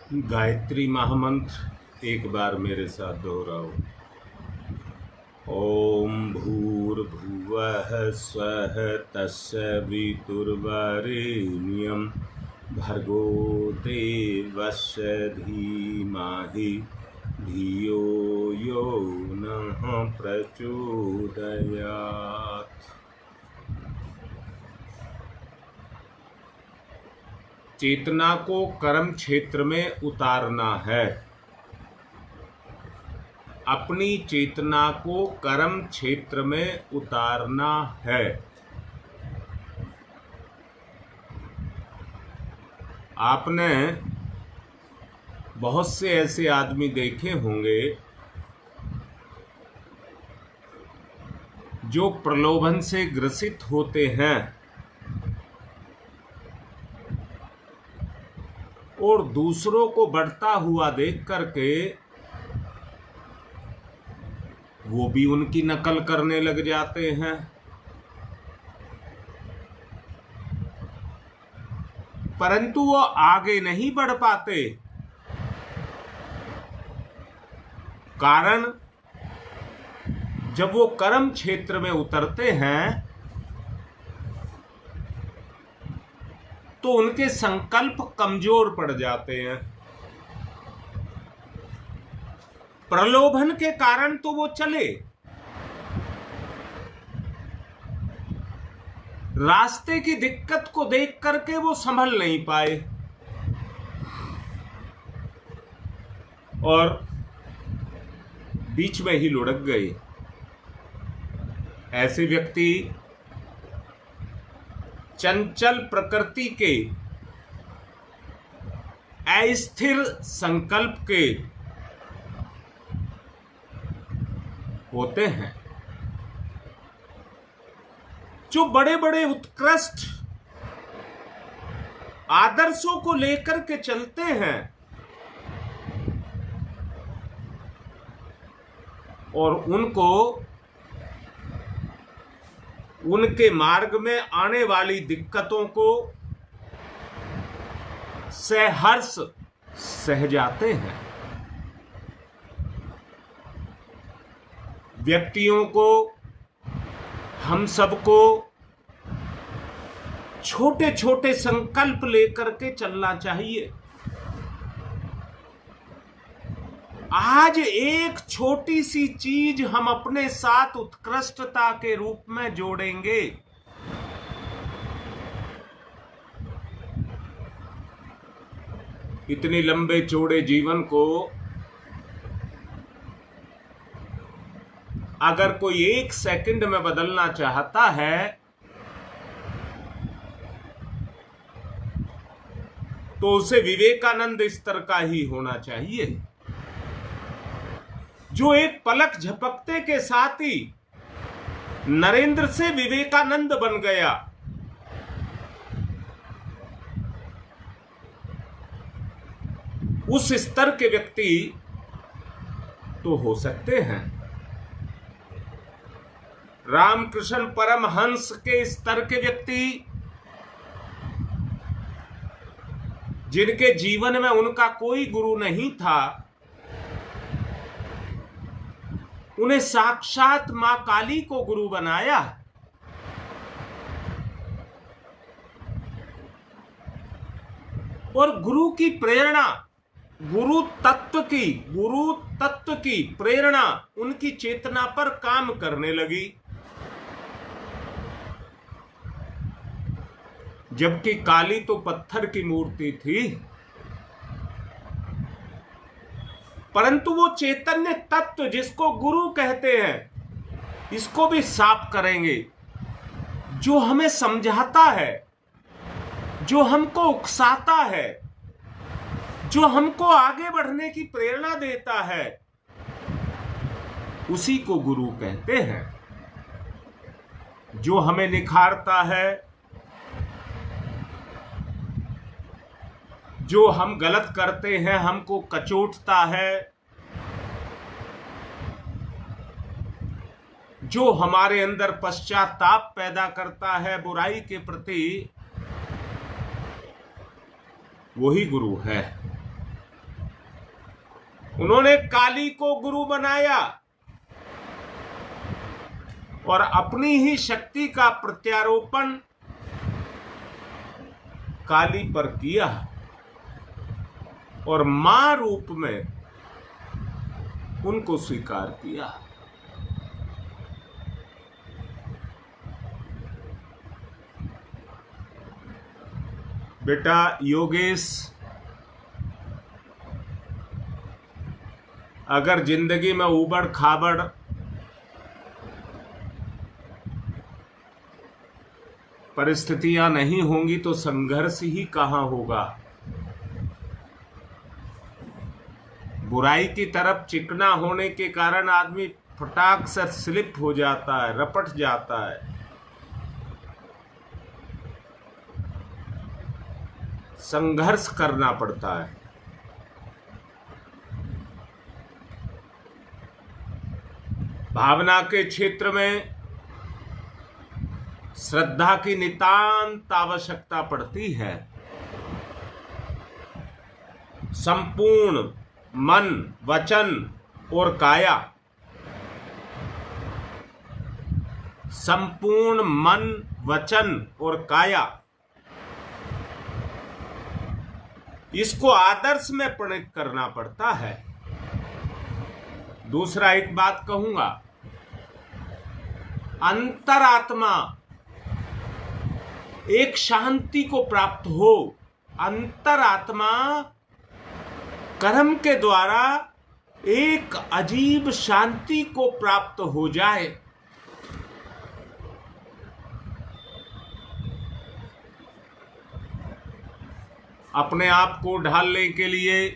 गायत्री महामंत्र एक बार मेरे साथ दोहराओ। ओम भूर्भुवः स्वः तत्सवितुर्वरेण्यं भर्गो देवस्य धीमहि धियो यो नः प्रचोदयात्। चेतना को कर्म क्षेत्र में उतारना है। अपनी चेतना को कर्म क्षेत्र में उतारना है। आपने बहुत से ऐसे आदमी देखे होंगे जो प्रलोभन से ग्रसित होते हैं और दूसरों को बढ़ता हुआ देख करके वो भी उनकी नकल करने लग जाते हैं। परंतु वो आगे नहीं बढ़ पाते। कारण जब वो कर्म क्षेत्र में उतरते हैं तो उनके संकल्प कमजोर पड़ जाते हैं। प्रलोभन के कारण तो वो चले, रास्ते की दिक्कत को देख करके वो संभल नहीं पाए और बीच में ही लुढ़क गए। ऐसे व्यक्ति चंचल प्रकृति के, अस्थिर संकल्प के होते हैं। जो बड़े बड़े उत्कृष्ट आदर्शों को लेकर के चलते हैं और उनको उनके मार्ग में आने वाली दिक्कतों को सहर्ष सह जाते हैं। व्यक्तियों को, हम सबको छोटे छोटे संकल्प लेकर के चलना चाहिए। आज एक छोटी सी चीज हम अपने साथ उत्कृष्टता के रूप में जोड़ेंगे, इतने लंबे चौड़े जीवन को अगर कोई एक सेकंड में बदलना चाहता है तो उसे विवेकानंद स्तर का ही होना चाहिए, जो एक पलक झपकते के साथ ही नरेंद्र से विवेकानंद बन गया। उस स्तर के व्यक्ति तो हो सकते हैं। रामकृष्ण परमहंस के स्तर के व्यक्ति, जिनके जीवन में उनका कोई गुरु नहीं था, उन्हें साक्षात मां काली को गुरु बनाया। और गुरु की प्रेरणा, गुरु तत्व की प्रेरणा उनकी चेतना पर काम करने लगी। जबकि काली तो पत्थर की मूर्ति थी, परंतु वो चैतन्य तत्व जिसको गुरु कहते हैं, इसको भी साफ करेंगे। जो हमें समझाता है, जो हमको उकसाता है, जो हमको आगे बढ़ने की प्रेरणा देता है, उसी को गुरु कहते हैं। जो हमें निखारता है, जो हम गलत करते हैं हमको कचोटता है, जो हमारे अंदर पश्चाताप पैदा करता है बुराई के प्रति, वही गुरु है। उन्होंने काली को गुरु बनाया और अपनी ही शक्ति का प्रत्यारोपण काली पर किया और मां रूप में उनको स्वीकार किया। बेटा योगेश, अगर जिंदगी में उबड़ खाबड़ परिस्थितियां नहीं होंगी तो संघर्ष ही कहां होगा। बुराई की तरफ चिकना होने के कारण आदमी फटाक से स्लिप हो जाता है, रपट जाता है। संघर्ष करना पड़ता है। भावना के क्षेत्र में श्रद्धा की नितांत आवश्यकता पड़ती है। संपूर्ण मन, वचन और काया, संपूर्ण मन, वचन और काया, इसको आदर्श में परिणत करना पड़ता है। दूसरा एक बात कहूंगा, अंतरात्मा एक शांति को प्राप्त हो, अंतरात्मा कर्म के द्वारा एक अजीब शांति को प्राप्त हो जाए, अपने आप को ढालने के लिए,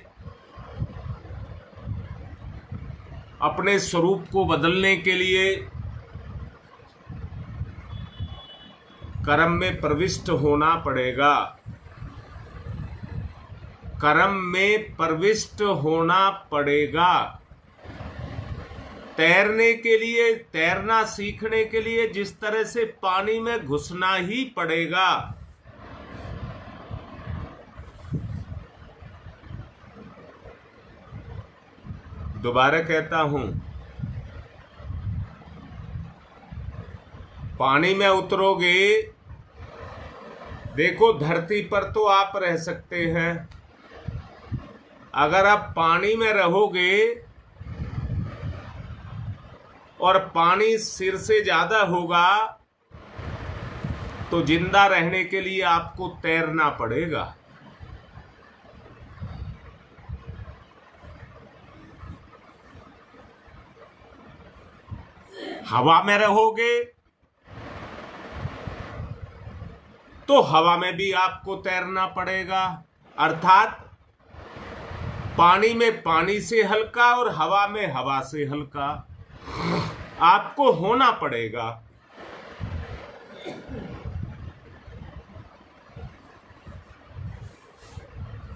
अपने स्वरूप को बदलने के लिए कर्म में प्रविष्ट होना पड़ेगा। कर्म में प्रविष्ट होना पड़ेगा। तैरने के लिए, तैरना सीखने के लिए जिस तरह से पानी में घुसना ही पड़ेगा, दोबारा कहता हूं, पानी में उतरोगे, देखो धरती पर तो आप रह सकते हैं, अगर आप पानी में रहोगे और पानी सिर से ज्यादा होगा तो जिंदा रहने के लिए आपको तैरना पड़ेगा। हवा में रहोगे तो हवा में भी आपको तैरना पड़ेगा, अर्थात पानी में पानी से हल्का और हवा में हवा से हल्का आपको होना पड़ेगा।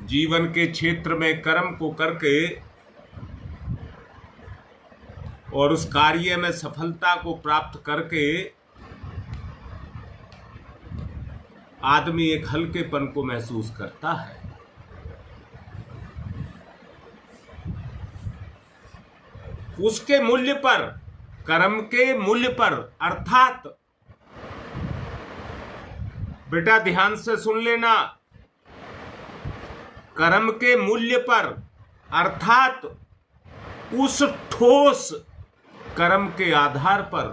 जीवन के क्षेत्र में कर्म को करके और उस कार्य में सफलता को प्राप्त करके आदमी एक हल्केपन को महसूस करता है। उसके मूल्य पर, कर्म के मूल्य पर, अर्थात बेटा ध्यान से सुन लेना, कर्म के मूल्य पर अर्थात उस ठोस कर्म के आधार पर,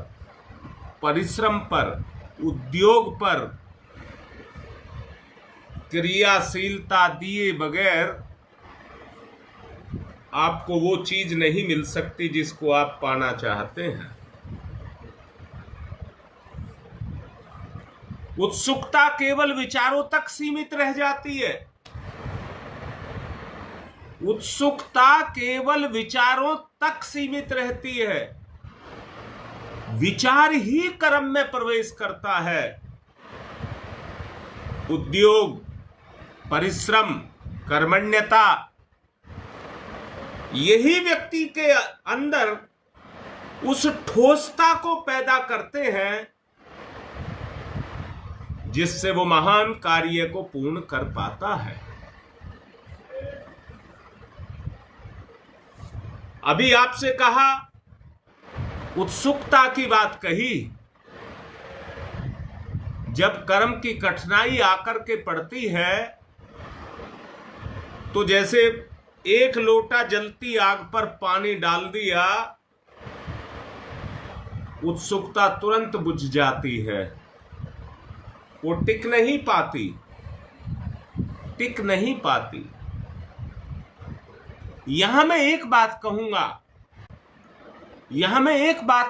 परिश्रम पर, उद्योग पर क्रियाशीलता दिए बगैर आपको वो चीज नहीं मिल सकती जिसको आप पाना चाहते हैं। उत्सुकता केवल विचारों तक सीमित रह जाती है। उत्सुकता केवल विचारों तक सीमित रहती है। विचार ही कर्म में प्रवेश करता है। उद्योग, परिश्रम, कर्मण्यता, यही व्यक्ति के अंदर उस ठोसता को पैदा करते हैं जिससे वो महान कार्य को पूर्ण कर पाता है। अभी आपसे कहा, उत्सुकता की बात कही। जब कर्म की कठिनाई आकर के पड़ती है तो जैसे एक लोटा जलती आग पर पानी डाल दिया, उत्सुकता तुरंत बुझ जाती है, वो टिक नहीं पाती, टिक नहीं पाती। यहां मैं एक बात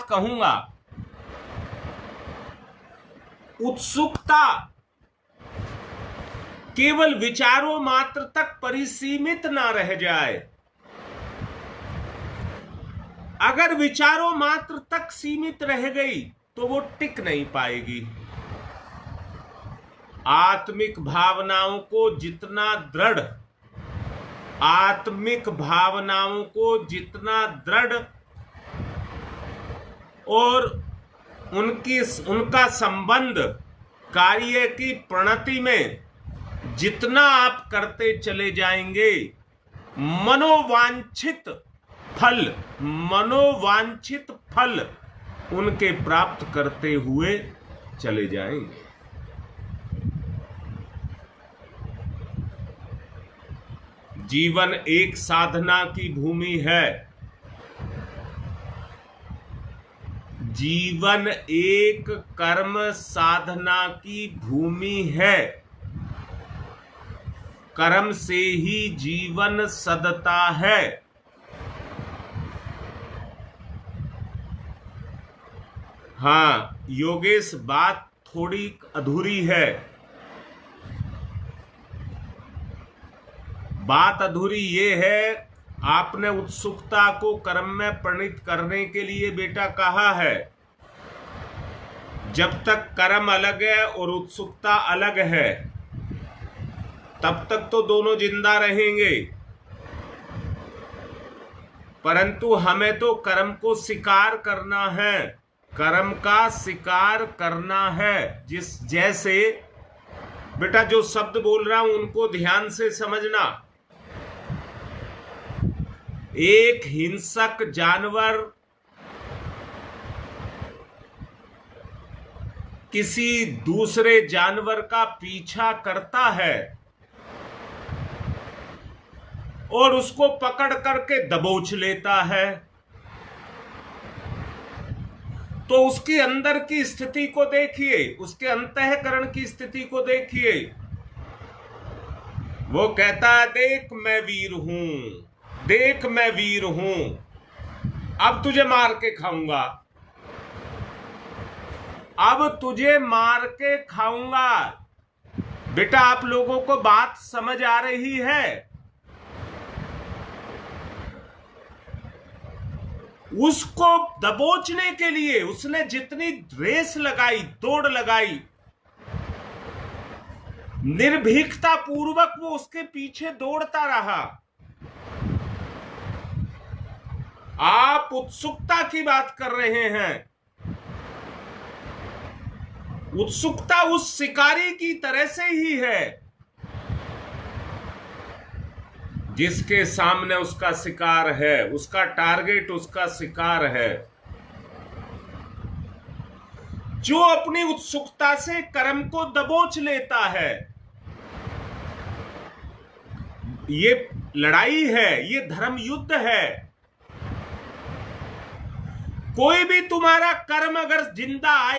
कहूंगा, उत्सुकता केवल विचारों मात्र तक परिसीमित ना रह जाए। अगर विचारों मात्र तक सीमित रह गई तो वो टिक नहीं पाएगी। आत्मिक भावनाओं को जितना दृढ़ और उनका संबंध कार्य की प्रणति में जितना आप करते चले जाएंगे, मनोवांछित फल उनके प्राप्त करते हुए चले जाएंगे। जीवन एक साधना की भूमि है। जीवन एक कर्म साधना की भूमि है। कर्म से ही जीवन सदता है। हाँ योगेश, बात थोड़ी अधूरी है। बात अधूरी ये है, आपने उत्सुकता को कर्म में परिणित करने के लिए बेटा कहा है। जब तक कर्म अलग है और उत्सुकता अलग है, तब तक तो दोनों जिंदा रहेंगे। परंतु हमें तो कर्म को स्वीकार करना है, कर्म का स्वीकार करना है। जैसे बेटा जो शब्द बोल रहा हूं उनको ध्यान से समझना। एक हिंसक जानवर किसी दूसरे जानवर का पीछा करता है और उसको पकड़ करके दबोच लेता है, तो उसके अंदर की स्थिति को देखिए, उसके अंतःकरण की स्थिति को देखिए। वो कहता है, देख मैं वीर हूं, देख मैं वीर हूं, अब तुझे मार के खाऊंगा, अब तुझे मार के खाऊंगा। बेटा आप लोगों को बात समझ आ रही है? उसको दबोचने के लिए उसने जितनी रेस लगाई, दौड़ लगाई, निर्भीकता पूर्वक वो उसके पीछे दौड़ता रहा। आप उत्सुकता की बात कर रहे हैं। उत्सुकता उस शिकारी की तरह से ही है जिसके सामने उसका शिकार है, उसका टारगेट उसका शिकार है। जो अपनी उत्सुकता से कर्म को दबोच लेता है, ये लड़ाई है, ये धर्म युद्ध है। कोई भी तुम्हारा कर्म अगर जिंदा आए,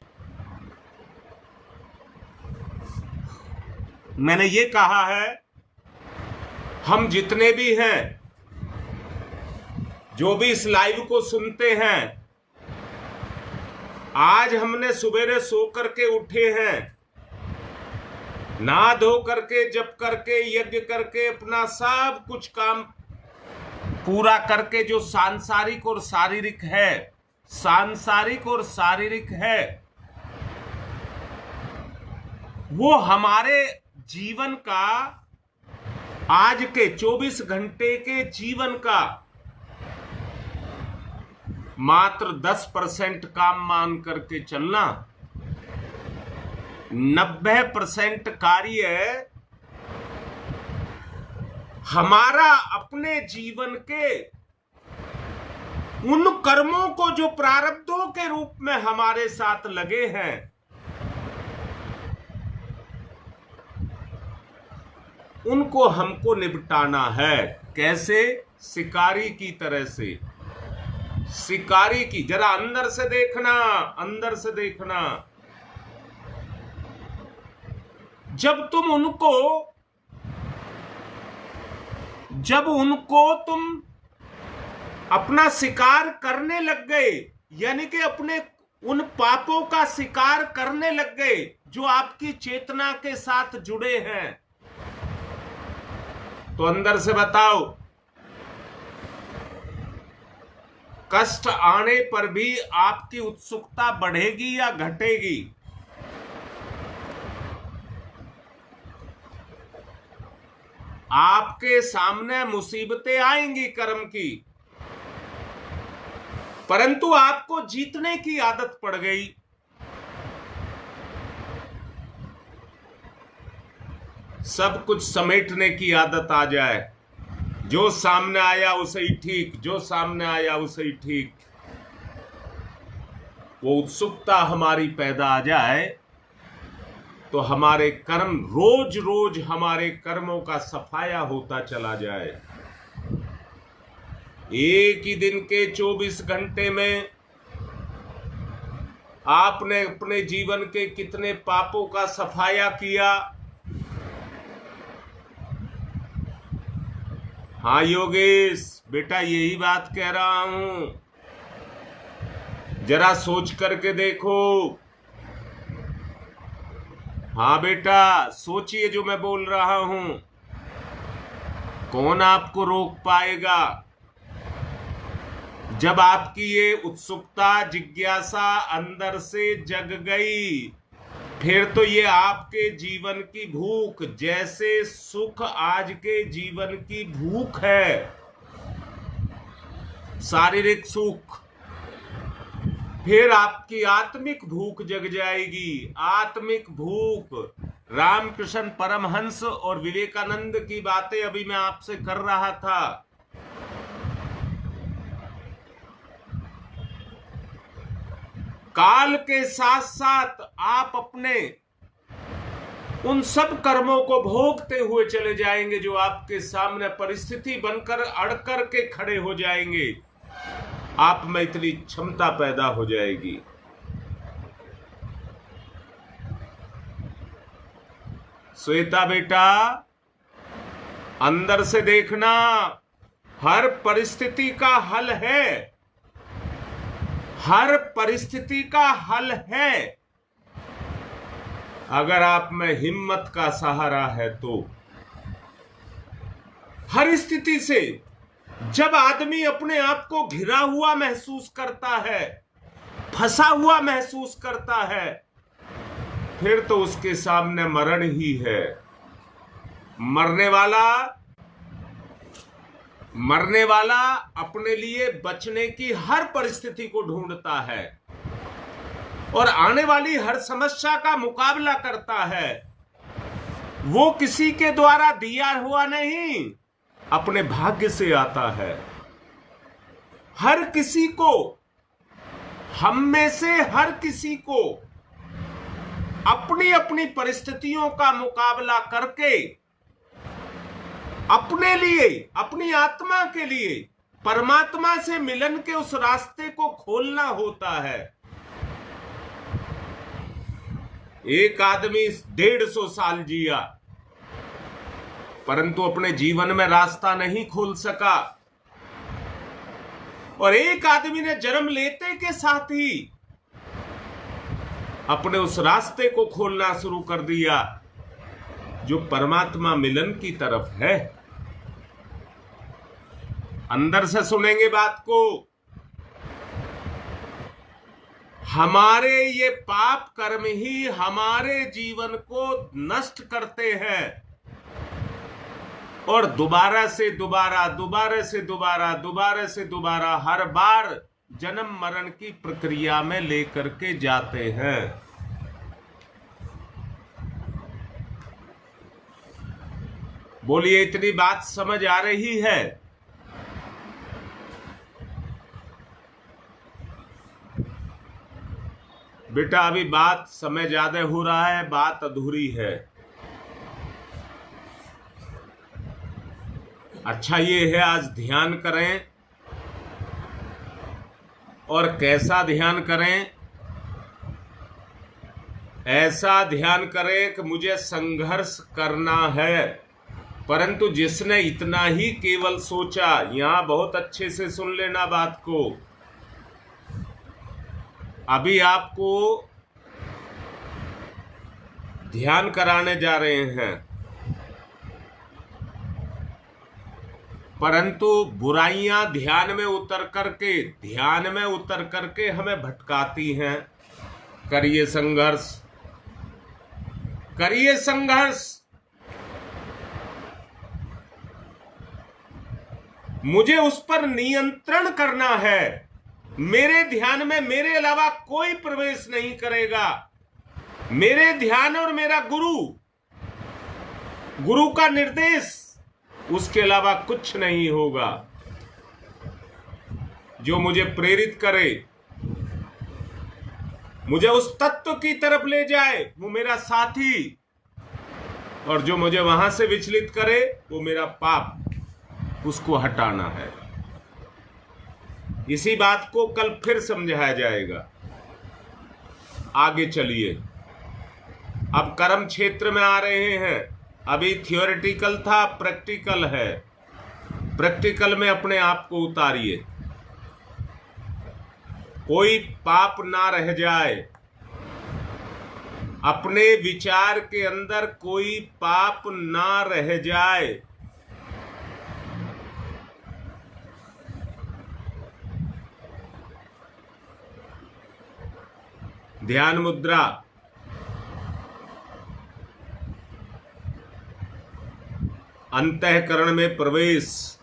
मैंने ये कहा है, हम जितने भी हैं, जो भी इस लाइव को सुनते हैं, आज हमने सुबेरे सो करके उठे हैं, नहा धो करके, जप करके, यज्ञ करके, अपना सब कुछ काम पूरा करके, जो सांसारिक और शारीरिक है, सांसारिक और शारीरिक है, वो हमारे जीवन का, आज के 24 घंटे के जीवन का मात्र 10% काम मान करके चलना, 90% कार्य हमारा अपने जीवन के उन कर्मों को जो प्रारब्धों के रूप में हमारे साथ लगे हैं, उनको हमको निपटाना है। कैसे? शिकारी की तरह से। शिकारी की, जरा अंदर से देखना, अंदर से देखना। जब तुम अपना शिकार करने लग गए, यानी कि अपने उन पापों का शिकार करने लग गए जो आपकी चेतना के साथ जुड़े हैं, तो अंदर से बताओ, कष्ट आने पर भी आपकी उत्सुकता बढ़ेगी या घटेगी? आपके सामने मुसीबतें आएंगी कर्म की, परंतु आपको जीतने की आदत पड़ गई। सब कुछ समेटने की आदत आ जाए, जो सामने आया उसे ही ठीक, जो सामने आया उसे ही ठीक। वो उत्सुकता हमारी पैदा आ जाए तो हमारे कर्म, रोज रोज हमारे कर्मों का सफाया होता चला जाए। एक ही दिन के 24 घंटे में आपने अपने जीवन के कितने पापों का सफाया किया? हाँ योगेश बेटा, यही बात कह रहा हूं, जरा सोच करके देखो। हाँ बेटा, सोचिए जो मैं बोल रहा हूं। कौन आपको रोक पाएगा? जब आपकी ये उत्सुकता, जिज्ञासा अंदर से जग गई, फिर तो ये आपके जीवन की भूख, जैसे सुख आज के जीवन की भूख है, शारीरिक सुख, फिर आपकी आत्मिक भूख जग जाएगी। आत्मिक भूख, रामकृष्ण परमहंस और विवेकानंद की बातें अभी मैं आपसे कर रहा था। काल के साथ साथ आप अपने उन सब कर्मों को भोगते हुए चले जाएंगे जो आपके सामने परिस्थिति बनकर अड़कर के खड़े हो जाएंगे। आप में इतनी क्षमता पैदा हो जाएगी। श्वेता बेटा, अंदर से देखना, हर परिस्थिति का हल है, हर परिस्थिति का हल है, अगर आप में हिम्मत का सहारा है तो। हर स्थिति से जब आदमी अपने आप को घिरा हुआ महसूस करता है, फंसा हुआ महसूस करता है, फिर तो उसके सामने मरण ही है। मरने वाला अपने लिए बचने की हर परिस्थिति को ढूंढता है और आने वाली हर समस्या का मुकाबला करता है। वो किसी के द्वारा दिया हुआ नहीं, अपने भाग्य से आता है। हर किसी को, हम में से हर किसी को अपनी अपनी परिस्थितियों का मुकाबला करके अपने लिए, अपनी आत्मा के लिए परमात्मा से मिलन के उस रास्ते को खोलना होता है। एक आदमी 150 साल जिया, परंतु अपने जीवन में रास्ता नहीं खोल सका, और एक आदमी ने जन्म लेते के साथ ही अपने उस रास्ते को खोलना शुरू कर दिया जो परमात्मा मिलन की तरफ है। अंदर से सुनेंगे बात को। हमारे ये पाप कर्म ही हमारे जीवन को नष्ट करते हैं और दोबारा से दोबारा, दोबारा से दोबारा, दोबारा से दोबारा हर बार जन्म मरण की प्रक्रिया में लेकर के जाते हैं। बोलिए, इतनी बात समझ आ रही है? बेटा अभी बात समय ज्यादा हो रहा है, बात अधूरी है। अच्छा ये है आज ध्यान करें, और कैसा ध्यान करें? ऐसा ध्यान करें कि मुझे संघर्ष करना है। परंतु जिसने इतना ही केवल सोचा, यहां बहुत अच्छे से सुन लेना बात को, अभी आपको ध्यान कराने जा रहे हैं, परंतु बुराइयां ध्यान में उतर करके हमें भटकाती हैं। करिए संघर्ष, करिए संघर्ष। मुझे उस पर नियंत्रण करना है। मेरे ध्यान में मेरे अलावा कोई प्रवेश नहीं करेगा। मेरे ध्यान और मेरा गुरु का निर्देश, उसके अलावा कुछ नहीं होगा। जो मुझे प्रेरित करे, मुझे उस तत्व की तरफ ले जाए, वो मेरा साथी, और जो मुझे वहां से विचलित करे, वो मेरा पाप। उसको हटाना है। इसी बात को कल फिर समझाया जाएगा। आगे चलिए, अब कर्म क्षेत्र में आ रहे हैं। अभी थियोरेटिकल था, प्रैक्टिकल है। प्रैक्टिकल में अपने आप को उतारिए, कोई पाप ना रह जाए। अपने विचार के अंदर कोई पाप ना रह जाए। ध्यान मुद्रा, अंतःकरण में प्रवेश।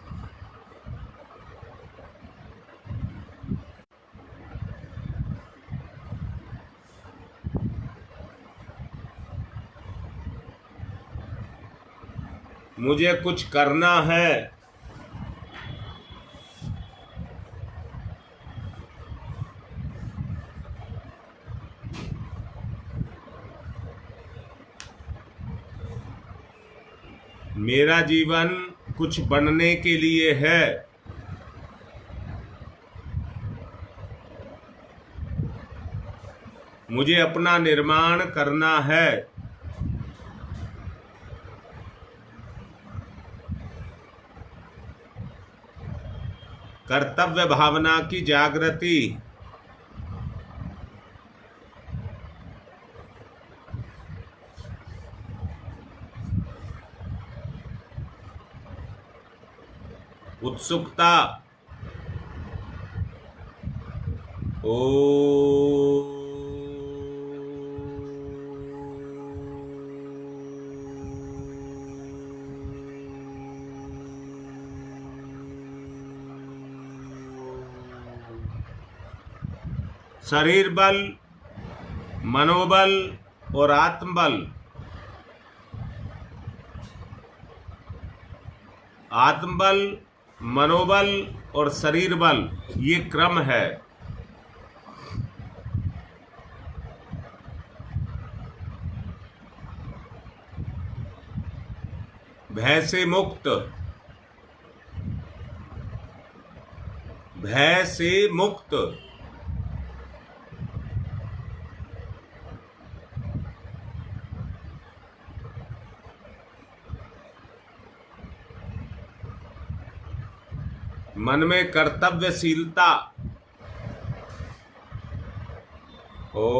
मुझे कुछ करना है। मेरा जीवन कुछ बनने के लिए है। मुझे अपना निर्माण करना है। कर्तव्य भावना की जागृति। उत्सुकता। ओ शरीर बल, मनोबल और आत्मबल। आत्मबल, मनोबल और शरीर बल, ये क्रम है। भय से मुक्त, भय से मुक्त। मन में कर्तव्यशीलता। ओ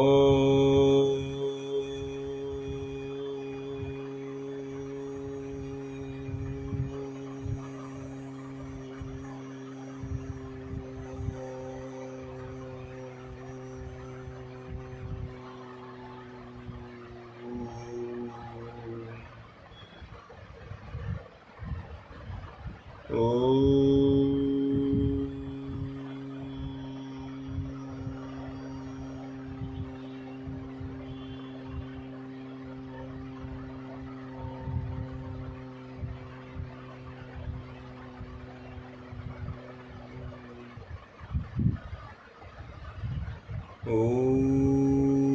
ओ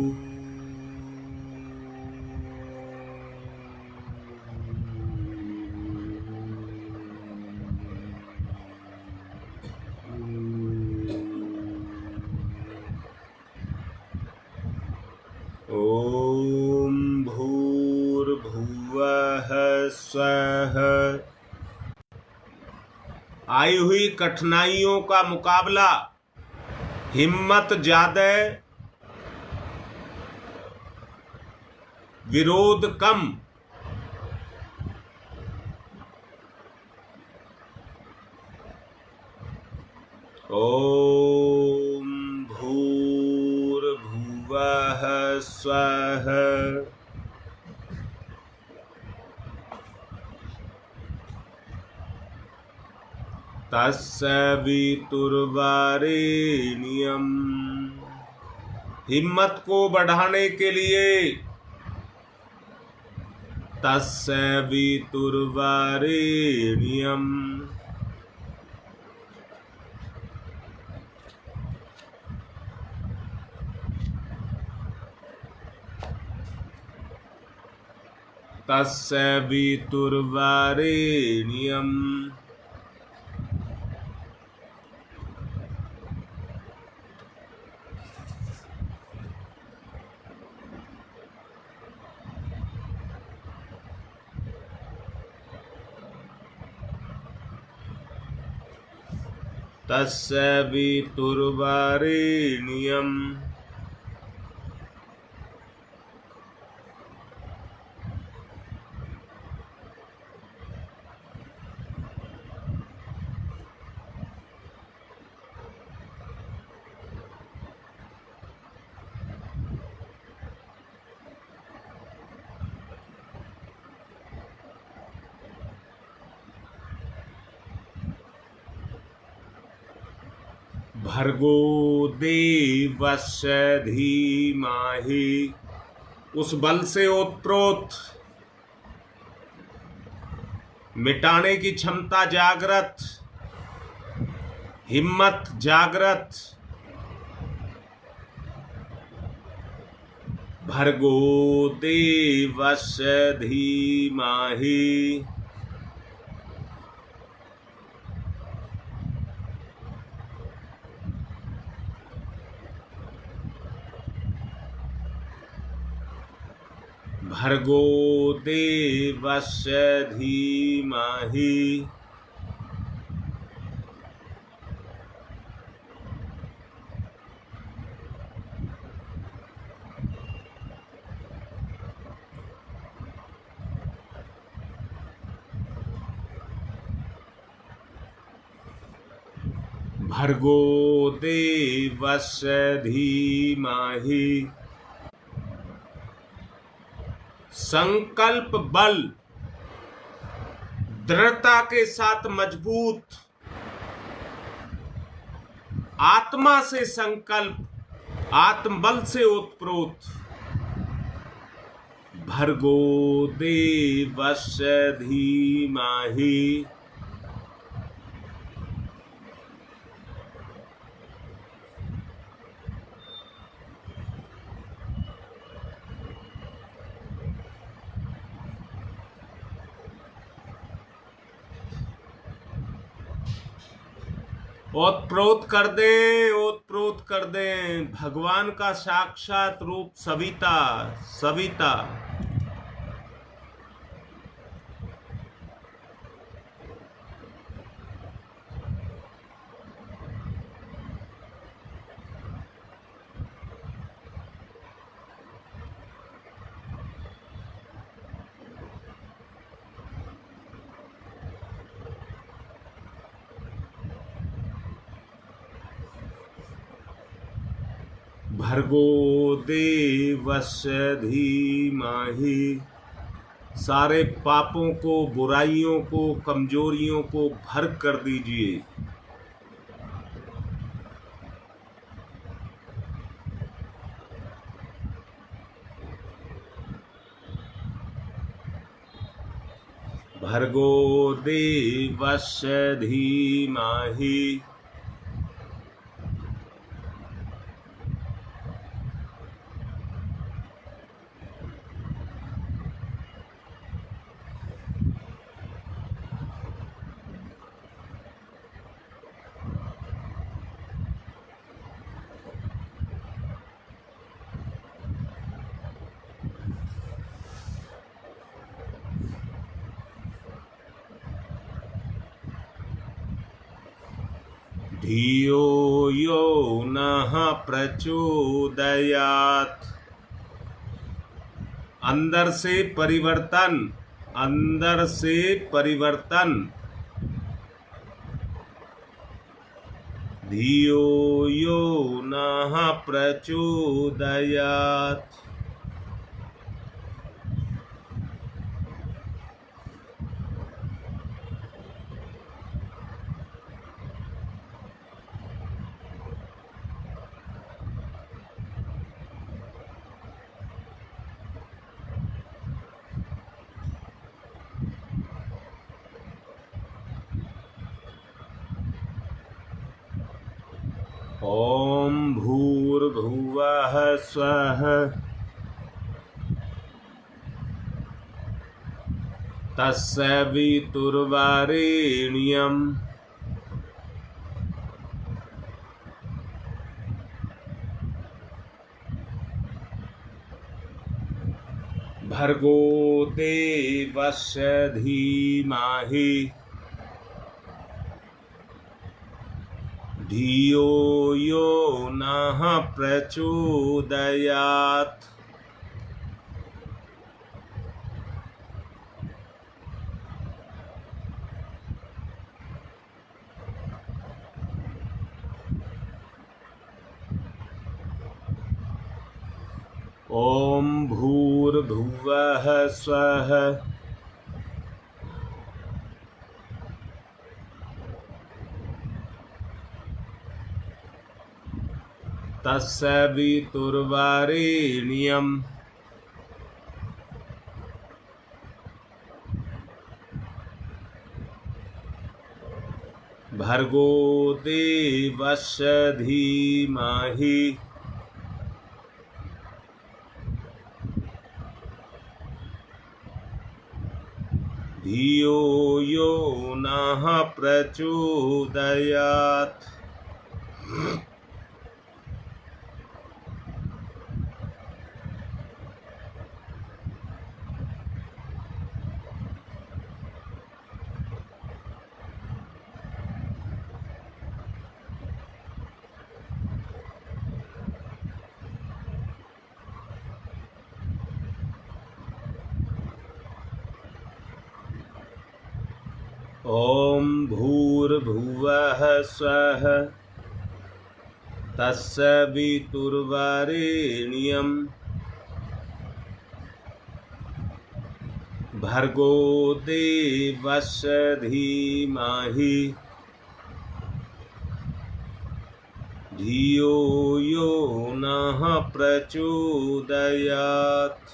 आई हुई कठिनाइयों का मुकाबला हिम्मत ज्यादा, विरोध कम। ओम भूर्भुवः स्वः तत्सवितुर्वरेण्यम्। हिम्मत को बढ़ाने के लिए तत्सवितुर्वरेण्यम्। तत्सवितुर्वरेण्यम्। तत्सवितुर्वरेण्यम्। भर्गो देवस्य धीमहि। उस बल से ओतप्रोत मिटाने की क्षमता जागृत, हिम्मत जागृत। भर्गो देवस्य धीमहि। भर्गो देवस्य धीमहि। भर्गो देवस्य धीमहि। संकल्प बल दृढ़ता के साथ मजबूत, आत्मा से संकल्प, आत्मबल से ओतप्रोत। भर्गो देवस्य धीमहि। ओतप्रोत कर दें, ओतप्रोत कर दें भगवान का साक्षात रूप सविता, सविता। भर्गो देवस्य धीमहि। सारे पापों को, बुराइयों को, कमजोरियों को भर्ग कर दीजिए। भर्गो देवस्य धीमहि। धियो यो नः प्रचोदयात्। अंदर से परिवर्तन, अंदर से परिवर्तन। धियो यो नः प्रचोदयात्। ओम भूर्भुवः स्वः तत्सवितुर्वरेण्यम् भर्गो देवस्य धीमहि धियो यो नः प्रचोदयात्। ओम भूर्भुवः स्वः तत्सवितुर्वरेण्यम् भर्गो देवस्य धीमहि धियो यो नः प्रचोदयात्। ओम भूर्भुवः स्वः तत्सवितुर्वरेण्यम् भर्गो देवस्य धीमहि धियो यो नः प्रचोदयात्।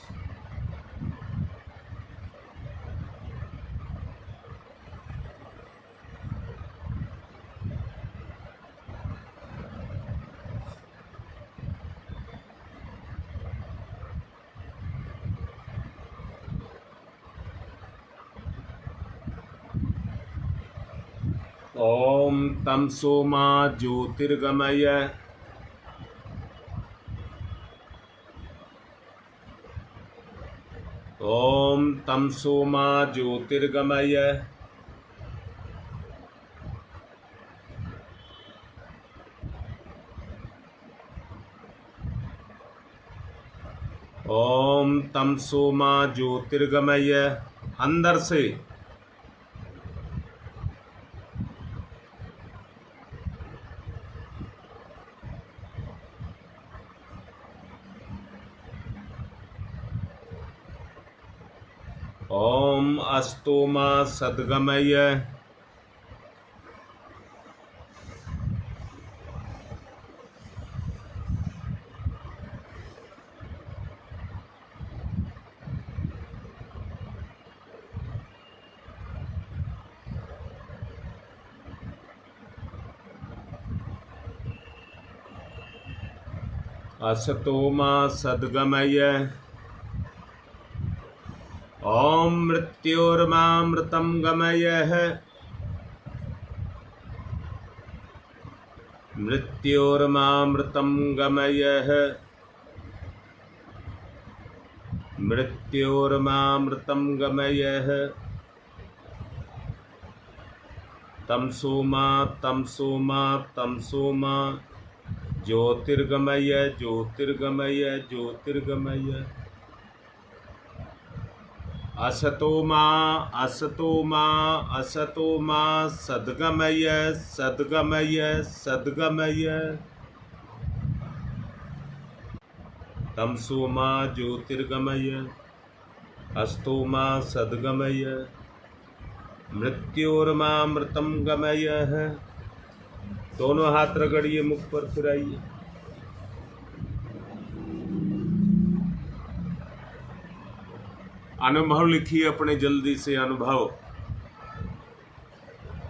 ओम तमसो मा ज्योतिर्गमय ओम तमसो मा ज्योतिर्गमय ओम तमसो मा ज्योतिर्गमय। अंदर से ओम अस्तो मा सद्गमय असतो मा सद्गमय ओम मृत्योर्मामृतं गमय मृत्योर्मामृतं गमय मृत्योर्मामृतं गमय तमसोमा तमसोमा तमसोमा ज्योतिर्गमय ज्योतिर्गमय ज्योतिर्गमय असतोमा असतोमा असतोमा सद्गमय सद्गमय सद्गमय तमसोमा ज्योतिर्गमय अस्तोमा सद्गमय मृत्योर्मामृतम गमय है। दोनों हाथ रगड़िए, मुख पर फिराइए। अनुभव लिखिए अपने जल्दी से अनुभव।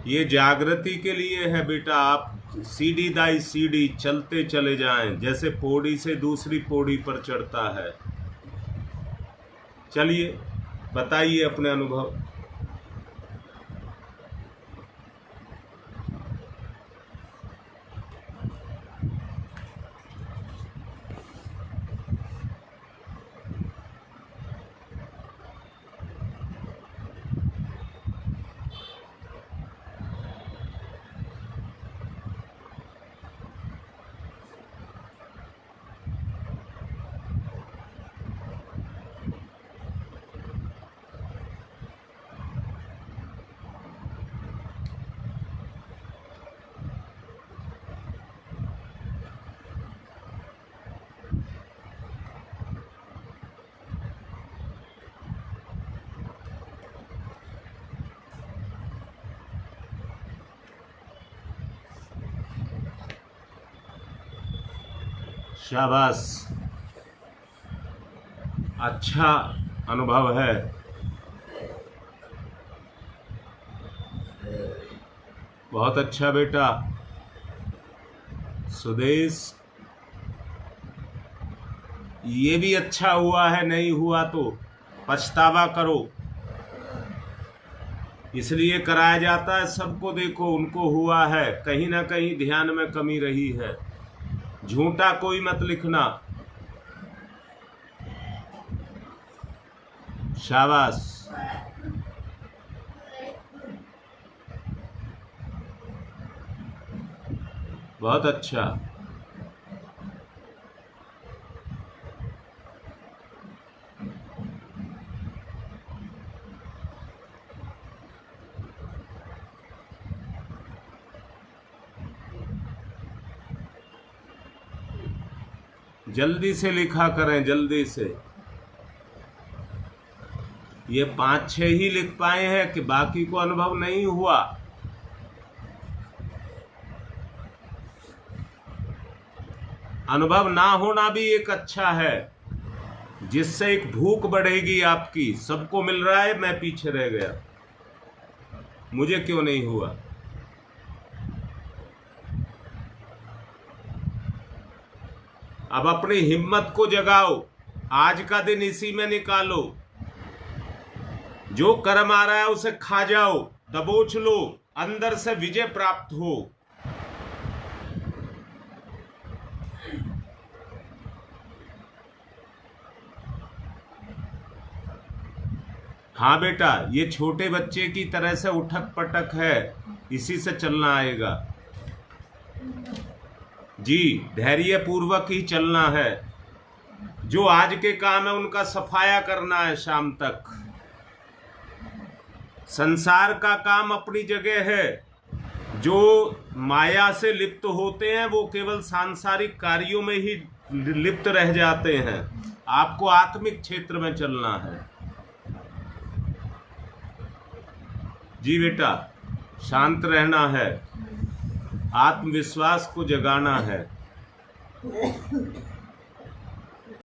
ये जागृति के लिए है बेटा। आप सीढ़ी दाई सीढ़ी चलते चले जाएं, जैसे पौड़ी से दूसरी पौड़ी पर चढ़ता है। चलिए बताइए अपने अनुभव। शाबाश, अच्छा अनुभव है। बहुत अच्छा बेटा सुदेश, ये भी अच्छा हुआ है। नहीं हुआ तो पछतावा करो, इसलिए कराया जाता है सबको। देखो उनको हुआ है, कहीं ना कहीं ध्यान में कमी रही है। झूठा कोई मत लिखना। शाबाश, बहुत अच्छा। जल्दी से लिखा करें, जल्दी से। ये 5-6 ही लिख पाए हैं कि बाकी को अनुभव नहीं हुआ। अनुभव ना होना भी एक अच्छा है, जिससे एक भूख बढ़ेगी आपकी। सबको मिल रहा है, मैं पीछे रह गया, मुझे क्यों नहीं हुआ। अब अपनी हिम्मत को जगाओ, आज का दिन इसी में निकालो। जो कर्म आ रहा है उसे खा जाओ, दबोच लो, अंदर से विजय प्राप्त हो। हाँ बेटा, ये छोटे बच्चे की तरह से उठक पटक है, इसी से चलना आएगा। जी, धैर्य पूर्वक ही चलना है। जो आज के काम है उनका सफाया करना है शाम तक। संसार का काम अपनी जगह है। जो माया से लिप्त होते हैं वो केवल सांसारिक कार्यों में ही लिप्त रह जाते हैं। आपको आत्मिक क्षेत्र में चलना है। जी बेटा, शांत रहना है, आत्मविश्वास को जगाना है।